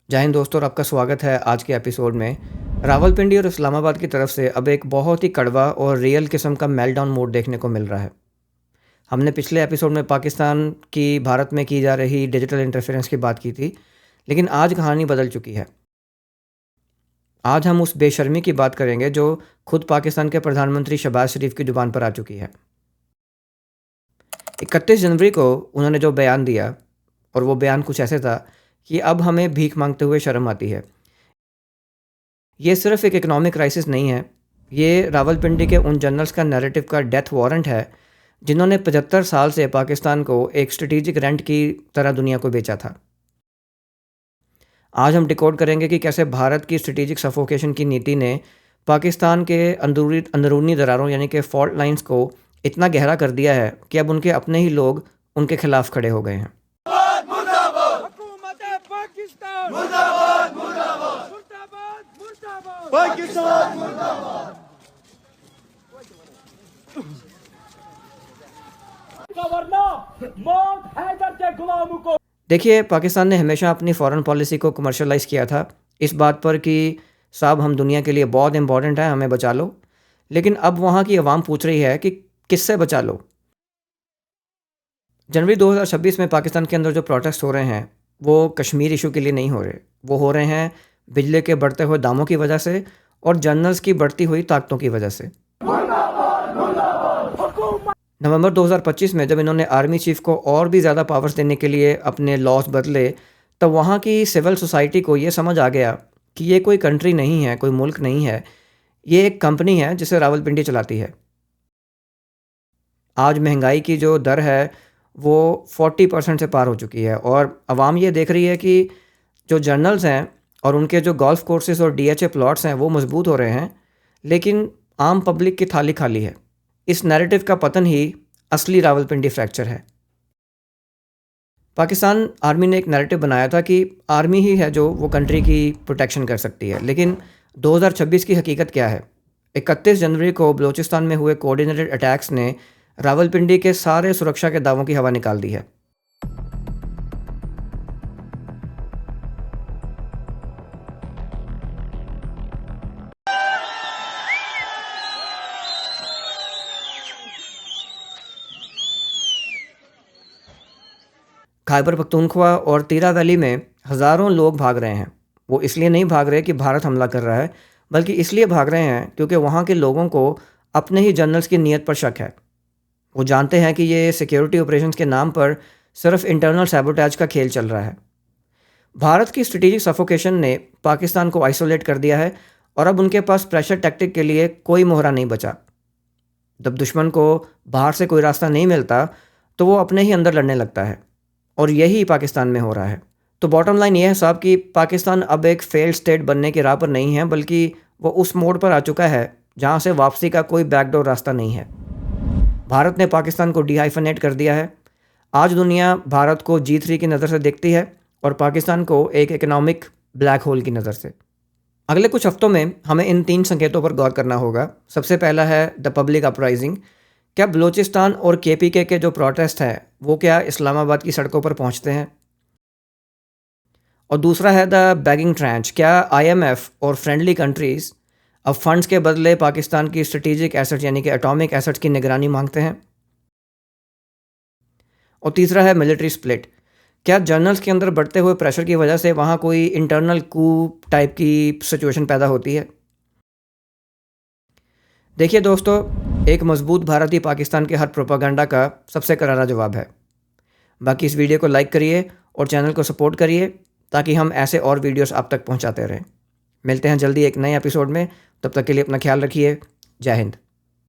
जय हिंद दोस्तों, और आपका स्वागत है आज के एपिसोड में। रावलपिंडी और इस्लामाबाद की तरफ से अब एक बहुत ही कड़वा और रियल किस्म का मेल्टडाउन मोड देखने को मिल रहा है। हमने पिछले एपिसोड में पाकिस्तान की भारत में की जा रही डिजिटल इंटरफेरेंस की बात की थी, लेकिन आज कहानी बदल चुकी है। आज हम उस बेशर्मी की बात करेंगे जो खुद पाकिस्तान के प्रधानमंत्री शहबाज शरीफ की जुबान पर आ चुकी है। 31 जनवरी को उन्होंने जो बयान दिया, और वो बयान कुछ ऐसे था कि अब हमें भीख मांगते हुए शर्म आती है। ये सिर्फ एक इकोनॉमिक क्राइसिस नहीं है, ये रावलपिंडी के उन जनरल्स का नैरेटिव का डेथ वारंट है जिन्होंने 75 साल से पाकिस्तान को एक स्ट्रेटेजिक रेंट की तरह दुनिया को बेचा था। आज हम डिकोड करेंगे कि कैसे भारत की स्ट्रेटेजिक सफोकेशन की नीति ने पाकिस्तान के अंदरूनी दरारों यानी कि फॉल्ट लाइंस को इतना गहरा कर दिया है कि अब उनके अपने ही लोग उनके खिलाफ खड़े हो गए हैं। देखिए, पाकिस्तान ने हमेशा अपनी फॉरेन पॉलिसी को कमर्शलाइज किया था इस बात पर कि साहब हम दुनिया के लिए बहुत इंपॉर्टेंट है, हमें बचा लो। लेकिन अब वहाँ की आवाम पूछ रही है कि किससे बचा लो। जनवरी 2026 में पाकिस्तान के अंदर जो प्रोटेस्ट हो रहे हैं वो कश्मीर इशू के लिए नहीं हो रहे, वो हो रहे हैं बिजली के बढ़ते हुए दामों की वजह से और जनरल्स की बढ़ती हुई ताकतों की वजह से। नवंबर 2025 में जब इन्होंने आर्मी चीफ को और भी ज़्यादा पावर्स देने के लिए अपने लॉज बदले, तब वहाँ की सिविल सोसाइटी को ये समझ आ गया कि ये कोई कंट्री नहीं है, कोई मुल्क नहीं है, ये एक कंपनी है जिसे रावलपिंडी चलाती है। आज महंगाई की जो दर है वो 40% से पार हो चुकी है और आवाम ये देख रही है कि जो जर्नल्स हैं और उनके जो गोल्फ कोर्सेज और DHA प्लॉट्स हैं वो मजबूत हो रहे हैं, लेकिन आम पब्लिक की थाली खाली है। इस नैरेटिव का पतन ही असली रावलपिंडी फ्रैक्चर है। पाकिस्तान आर्मी ने एक नैरेटिव बनाया था कि आर्मी ही है जो वो कंट्री की प्रोटेक्शन कर सकती है, लेकिन 2026 की हकीकत क्या है? 31 जनवरी को बलूचिस्तान में हुए कोऑर्डिनेटेड अटैक्स ने रावलपिंडी के सारे सुरक्षा के दावों की हवा निकाल दी है। खैबर पख्तूनख्वा और तीरा वैली में हज़ारों लोग भाग रहे हैं। वो इसलिए नहीं भाग रहे कि भारत हमला कर रहा है, बल्कि इसलिए भाग रहे हैं क्योंकि वहाँ के लोगों को अपने ही जनरल्स की नीयत पर शक है। वो जानते हैं कि ये सिक्योरिटी ऑपरेशंस के नाम पर सिर्फ इंटरनल सैबोटेज का खेल चल रहा है। भारत की स्ट्रेटेजिक सफोकेशन ने पाकिस्तान को आइसोलेट कर दिया है और अब उनके पास प्रेशर टैक्टिक के लिए कोई मोहरा नहीं बचा। जब दुश्मन को बाहर से कोई रास्ता नहीं मिलता तो वो अपने ही अंदर लड़ने लगता है, और यही पाकिस्तान में हो रहा है। तो बॉटम लाइन ये है साहब कि पाकिस्तान अब एक फेल्ड स्टेट बनने की राह पर नहीं है, बल्कि वो उस मोड़ पर आ चुका है जहाँ से वापसी का कोई बैकडोर रास्ता नहीं है। भारत ने पाकिस्तान को डिहाइफनेट कर दिया है। आज दुनिया भारत को G3 की नज़र से देखती है और पाकिस्तान को एक इकोनॉमिक ब्लैक होल की नज़र से। अगले कुछ हफ्तों में हमें इन 3 संकेतों पर गौर करना होगा। सबसे पहला है द पब्लिक अपराइजिंग। क्या बलूचिस्तान और KPK के जो प्रोटेस्ट हैं वो क्या इस्लामाबाद की सड़कों पर पहुंचते हैं? और दूसरा है द बैगिंग ट्रेंच। क्या IMF और फ्रेंडली कंट्रीज़ अब फंड्स के बदले पाकिस्तान की स्ट्रेटेजिक एसेट्स यानी कि एटॉमिक एसेट्स की निगरानी मांगते हैं? और तीसरा है मिलिट्री स्प्लिट। क्या जर्नल्स के अंदर बढ़ते हुए प्रेशर की वजह से वहाँ कोई इंटरनल कूप टाइप की सिचुएशन पैदा होती है? देखिए दोस्तों, एक मजबूत भारत ही पाकिस्तान के हर प्रोपागंडा का सबसे करारा जवाब है। बाकी इस वीडियो को लाइक करिए और चैनल को सपोर्ट करिए ताकि हम ऐसे और वीडियोस आप तक पहुंचाते रहें। मिलते हैं जल्दी एक नए एपिसोड में, तब तक के लिए अपना ख्याल रखिए। जय हिंद।